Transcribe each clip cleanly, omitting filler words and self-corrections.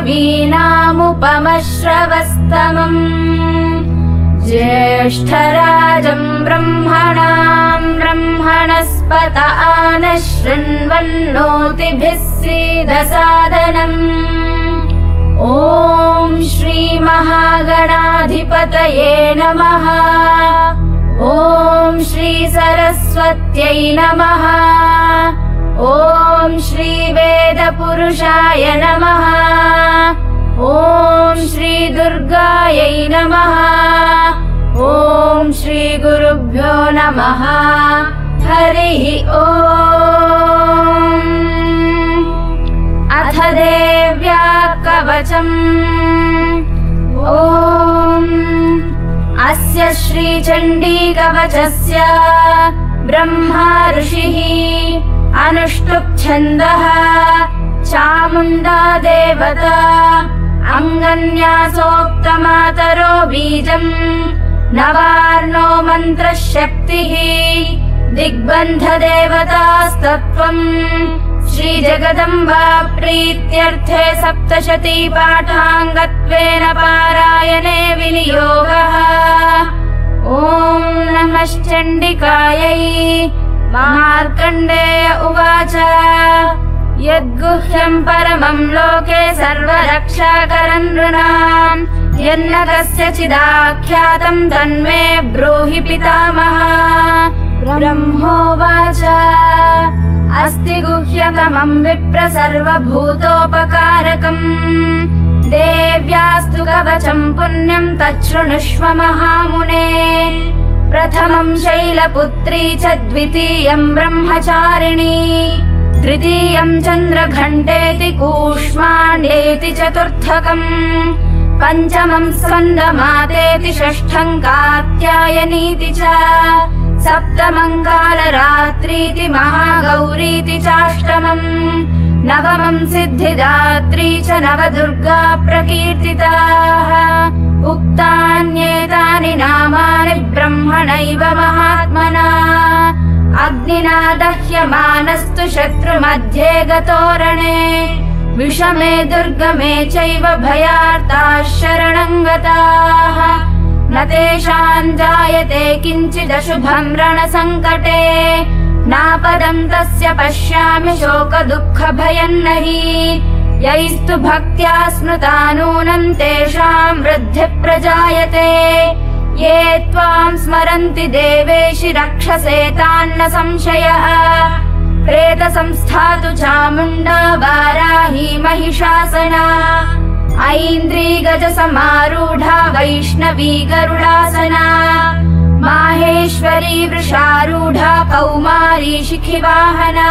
कवीनामुपमश्रवस्तमम् ज्येष्ठराजम् ब्रह्मणस्पत नः शृण्वन्नोतिभिः सीदसादनम् ॐ श्री महागणाधिपतये नमः। ॐ श्री सरस्वत्यै नमः। ॐ श्री वेदपुरुषाय नमः। ॐ श्री दुर्गायै नमः। ॐ श्री गुरुभ्यो नमः। हरिः ॐ। अथ देव्या कवचम्। ॐ अस्य श्रीचण्डी कवचस्य ब्रह्मा ऋषिः अनुष्टुप् छन्दः चामुण्डा देवता अङ्गन्यासोक्तमातरो बीजम् नवार्णो मन्त्रः शक्तिः दिग्बन्धदेवतास्तत्त्वम् श्रीजगदम्बा प्रीत्यर्थे सप्तशती पाठाङ्गत्वेन पारायणे विनियोगः। ॐ नमश्चण्डिकायै। मार्कण्डेय उवाच यद्गुह्यम् परमम् लोके सर्वरक्षाकरम् नृणाम् यन्न कस्यचिदाख्यातम् तन्मे ब्रूहि पितामह। ब्रह्मोवाच अस्ति गुह्यतमम् विप्र सर्वभूतोपकारकम् देव्यास्तु कवचम् पुण्यम् तच्छृणुष्व महामुने। प्रथमम् शैलपुत्री च द्वितीयम् ब्रह्मचारिणी तृतीयम् चन्द्रघण्टेति कूष्माण्डेति चतुर्थकम् पञ्चमम् स्कन्दमातेति षष्ठम् कात्यायनीति च सप्तमम् कालरात्रीति महागौरीति चाष्टमम् नवमम् सिद्धिदात्री च नवदुर्गा प्रकीर्तिताः। उक्तान्येतानि नामानि ब्रह्मणैव महात्मना अग्निना दह्यमानस्तु शत्रुमध्ये गतोरणे विषमे दुर्गमे चैव भयार्ताः शरणम् गताः न तेषाम् जायते किञ्चिदशुभम् रणसङ्कटे नापदम् तस्य पश्यामि शोकदुःखभयम् न हि यैस्तु भक्त्या स्मृता नूनम् तेषाम् वृद्धिः प्रजायते ये त्वाम् स्मरन्ति देवेशि रक्षसे तान्न संशयः। प्रेतसंस्थातु चामुण्डा वाराही महिषासना ऐन्द्री गजसमारूढा वैष्णवी गरुडासना माहेश्वरी वृषारूढा कौमारी शिखिवाहना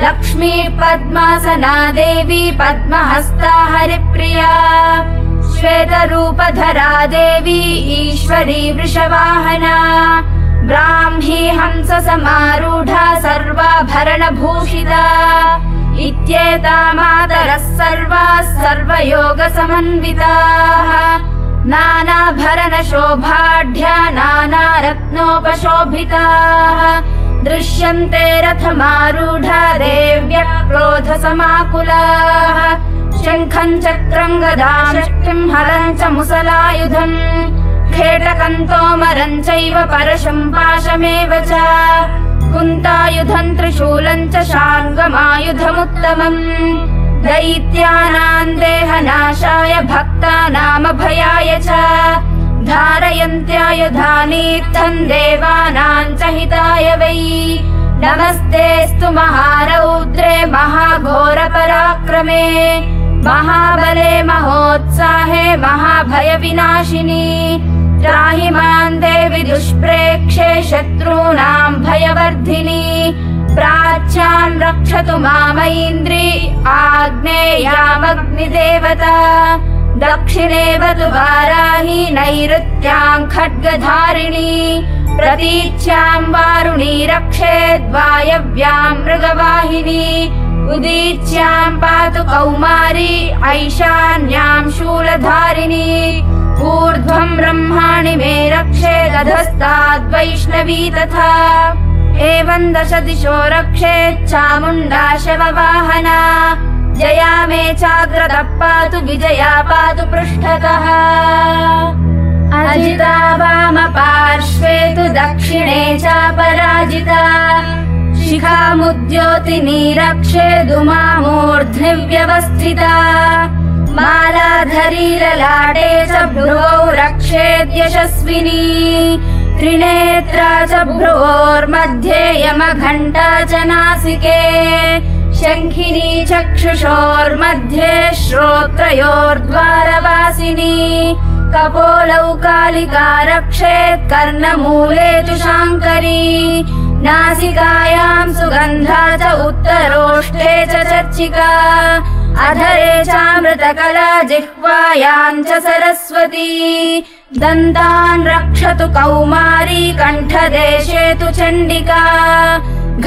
लक्ष्मी पद्मासना देवी पद्महस्ता हरिप्रिया श्वेतरूपधरा देवी ईश्वरी वृषवाहना ब्राह्मी हंस समारूढा सर्वाभरणभूषिता इत्येता मातरः सर्वाः सर्वयोगसमन्विताः नानाभरणशोभाढ्या नानारत्नोपशोभिताः दृश्यन्ते रथमारूढा देव्यः क्रोधसमाकुलाः शङ्खम् चक्रम् गदाम् शक्तिम् हरम् च मुसलायुधम् खेटकम् तोमरम् चैव परशम् पाशमेव च कुन्तायुधम् त्रिशूलम् च शार्ङ्गमायुधमुत्तमम् दैत्यानाम् देहनाशाय भक्तानामभयाय च धारयन्त्यायुधानीत्थम् देवानाम् च हिताय वै नमस्तेऽस्तु महारौद्रे महाघोरपराक्रमे महाबले महोत्साहे महाभयविनाशिनी त्राहि माम् देवि दुष्प्रेक्षे शत्रूणाम् भयवर्धिनी प्राच्यान् रक्षतु मामैन्द्री आग्नेयामग्निदेवता दक्षिणेव तु वाराही नैऋत्याम् खड्गधारिणी प्रतीच्याम् वारुणी रक्षेद्वायव्याम् मृगवाहिनी उदीच्याम् पातु कौमारी ऐशान्याम् शूलधारिणी ऊर्ध्वम् ब्रह्माणि मे रक्षेदधस्ताद्वैष्णवी तथा एवम् दश दिशो रक्षेत् चामुण्डा शववाहना जया मे चाग्रतः पातु विजया पातु पृष्ठतः अजिता वामपार्श्वे तु दक्षिणे चापराजिता शिखामुद्योतिनी रक्षे धूमामूर्ध्नि व्यवस्थिता मालाधरी ललाटे च भ्रुवौ रक्षेद्यशस्विनी त्रिनेत्रा च भ्रुवोर्मध्ये यमघण्टा च नासिके शङ्खिनी चक्षुषोर्मध्ये श्रोत्रयोर्द्वारवासिनी कपोलौ कालिका रक्षेत् कर्णमूले तु शाङ्करी नासिकायां सुगन्धा च उत्तरोष्ठे च चर्चिका अधरे चामृतकला जिह्वायां च सरस्वती दन्तान् रक्षतु कौमारी कण्ठदेशे तु चण्डिका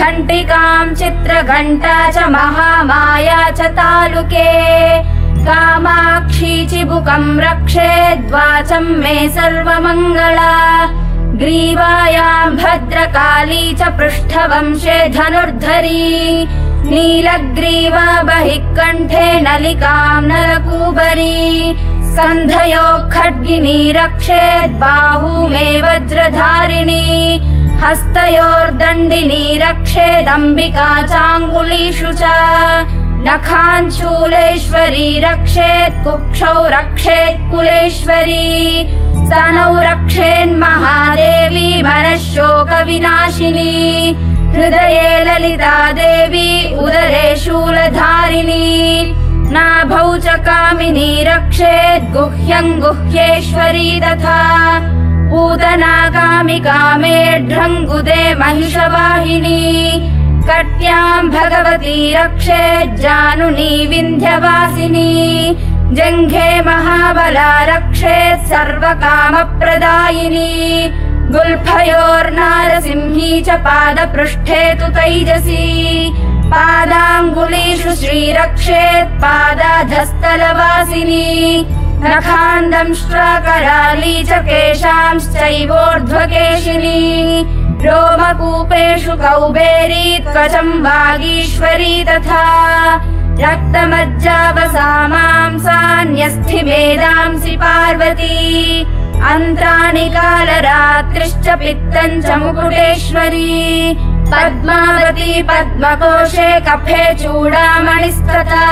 घण्टिकां चित्रघण्टा च महामाया च तालुके कामाक्षी चिबुकं रक्षेद्वाचं मे सर्वमङ्गला ग्रीवायां भद्रकाली च पृष्ठवंशे धनुर्धरी नीलग्रीवा बहिः कण्ठे नलिकां नरकूबरी स्कन्धयोः खड्गिनी रक्षेद्बाहू मे वज्रधारिणी हस्तयोर्दण्डिनी रक्षेदम्बिका चाङ्गुलीषु च नखान् शूलेश्वरी रक्षेत् कुक्षौ रक्षेत् कुलेश्वरी स्तनौ रक्षेन्महादेवी मनःशोकविनाशिनी हृदये ललिता देवी उदरे शूलधारिणी नाभौ च कामिनी रक्षेत् गुह्यं गुह्येश्वरी तथा पूतना कामिका मेढ्रङ्गुदे महिषवाहिनी कट्यां भगवती रक्षेत् जानुनी विन्ध्यवासिनी जङ्घे महाबला रक्षेत् सर्वकामप्रदायिनी गुल्फयोर्नारसिंही च पादपृष्ठे तु तैजसी पादाङ्गुलीषु श्रीरक्षेत् पादाधस्तलवासिनी नखान्दंष्ट्राकराली च केशांश्चैवोर्ध्वकेशिनी रोमकूपेषु कौबेरी त्वचं वागीश्वरी तथा रक्तमज्जावसामांसान्यस्थिमेदांसि पार्वती अन्त्राणि कालरात्रिश्च पित्तं च मुकुटेश्वरी पद्मावती पद्मकोशे कफे चूडामणिस्तथा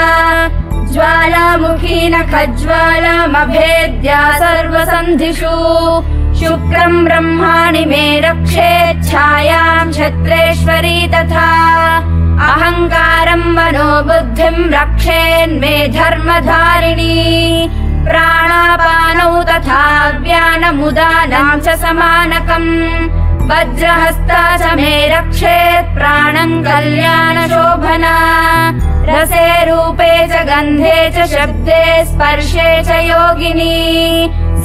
ज्वालामुखी नखज्वालामभेद्या सर्वसन्धिषु शुक्रं ब्रह्माणि मे रक्षेत् छायां क्षत्रेश्वरी तथा अहङ्कारं मनोबुद्धिं रक्षेन्मे धर्मधारिणी प्राणापानौ तथा व्यानमुदानं च समानकम् वज्रहस्ता च मे रक्षेत् प्राणं कल्याणशोभना रसे रूपे च गन्धे च शब्दे स्पर्शे च योगिनी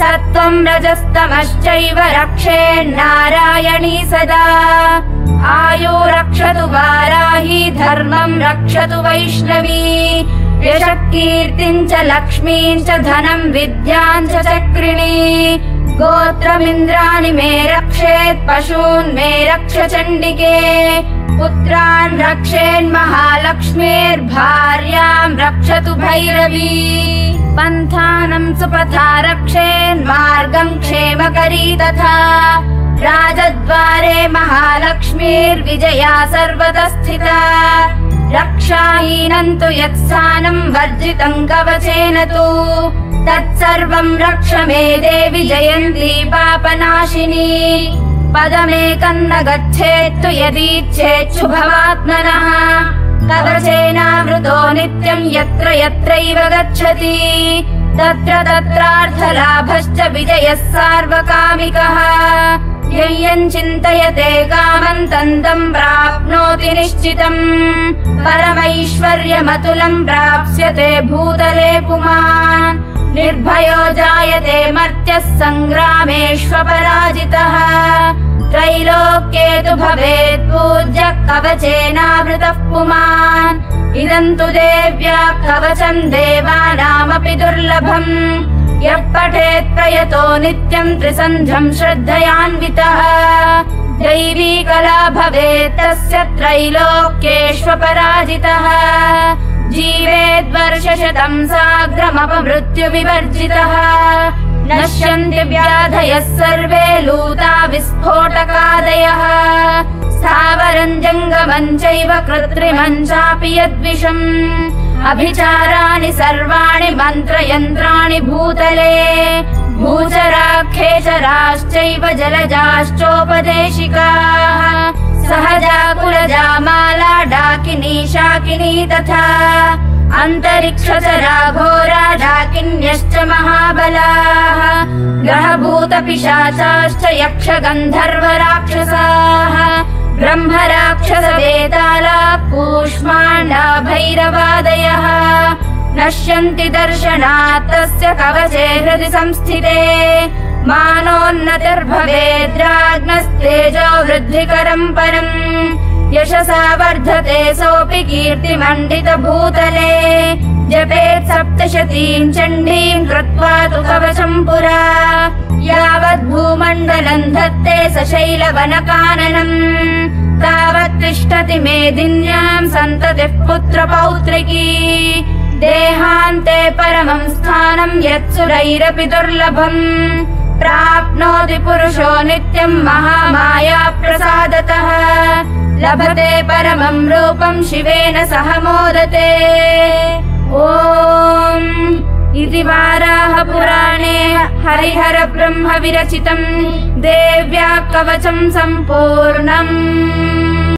सत्त्वं रजस्तमश्चैव रक्षेन्नारायणी सदा आयु रक्षतु वाराही धर्मं रक्षतु वैष्णवी यशः कीर्तिं च लक्ष्मीं च धनं विद्यां च चक्रिणी गोत्रमिन्द्राणि मे रक्षेत् पशून् मे रक्ष चण्डिके पुत्रान् रक्षेन्महालक्ष्मीर्भार्यां रक्षतु भैरवी पन्थानं सुपथा रक्षेन्मार्गं क्षेमकरी तथा राजद्वारे महालक्ष्मीर्विजया सर्वतः स्थिता रक्षाहीनं तु यत्स्थानं वर्जितं कवचेन तु तत्सर्वं रक्ष मे देवि जयन्ती पापनाशिनी पदमेकं न गच्छेत्तु यदीच्छेत् शुभवात्मनः कवचेनावृतो नित्यं यत्र यत्रैव गच्छति तत्र तत्रार्थलाभश्च विजयः सार्वकामिकः यं चिन्तयते कामं तं प्राप्नोति निश्चितम् परमैश्वर्यमतुलं प्राप्स्यते भूतले पुमान् निर्भयो जायते मर्त्यः सङ्ग्रामेष्वपराजितः त्रैलोक्ये तु भवेत् पूज्यः कवचेनावृतः पुमान् इदं तु देव्या कवचं देवानामपि दुर्लभम् यः पठेत् प्रयतो नित्यं त्रिसन्ध्यं श्रद्धयान्वितः दैवी कला भवेत् तस्य त्रैलोक्येष्वपराजितः जीवेद्वर्षशतं साग्रमपमृत्युविवर्जितः नश्यन्ति व्याधयः सर्वे लूता विस्फोटकादयः स्थावरं जङ्गमं चैव कृत्रिमं चापि यद्विषम् अभिचाराणि सर्वाणि मन्त्रयन्त्राणि भूतले भूचराखेचराश्चैव जलजाश्चोपदेशिकाः सहजा कुलजा माला डाकिनी शाकिनी तथा अन्तरिक्षचरा घोरा डाकिन्यश्च महाबलाः ग्रहभूतपिशाचाश्च यक्षगन्धर्वराक्षसाः ब्रह्मराक्षसवेताला कूष्माण्डा भैरवादयः नश्यन्ति दर्शनात् तस्य कवचे हृदि संस्थिते मानोन्नतिर्भवेद्राज्ञस्तेजो वृद्धिकरम् परम् यशसा वर्धते सोऽपि कीर्तिमण्डित भूतले जपेत् सप्तशतीं चण्डीं कृत्वा तु कवचम् पुरा यावद्भूमण्डलम् धत्ते सशैलवनकाननम् तावत् तिष्ठति मेदिन्याम् सन्ततिः पुत्रपौत्रिकी देहान्ते परमं स्थानं यत्सुरैरपि दुर्लभम् प्राप्नोति पुरुषो नित्यम् महामाया प्रसादतः लभते परमं रूपं शिवेन सह मोदते। ॐ इति वाराह पुराणे हरिहर ब्रह्म विरचितं देव्या कवचं सम्पूर्णम्।